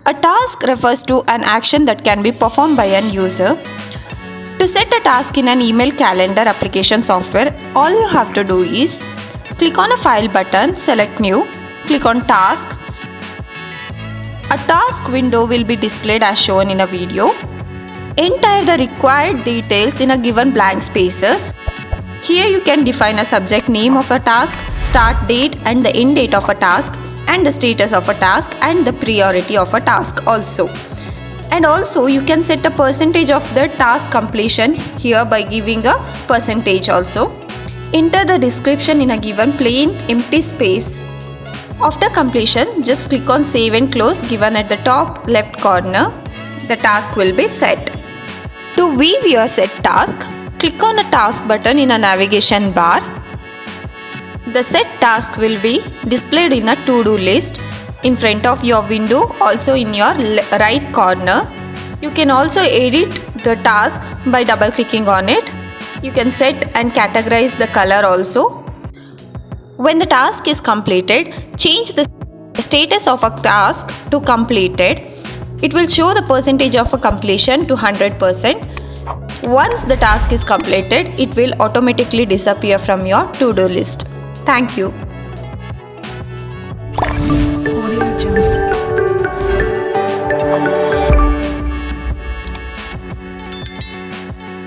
A task refers to an action that can be performed by an user. To set a task in an email calendar application software, all you have to do is click on a file button, select new, click on task. A task window will be displayed as shown in a video. Enter the required details in a given blank spaces. Here you can define a subject name of a task, start date and the end date of a task, and the status of a task and the priority of a task also. And also you can set a percentage of the task completion here by giving a percentage also. Enter the description in a given plain empty space. After completion, just click on save and close given at the top left corner. The task will be set. To view your set task, click on a task button in a navigation bar. The set task will be displayed in a to-do list in front of your window, also in your right corner. You can also edit the task by double clicking on it. You can set and categorize the color also. When the task is completed, change the status of a task to completed. It will show the percentage of a completion to 100%. Once the task is completed, it will automatically disappear from your to-do list. Thank you.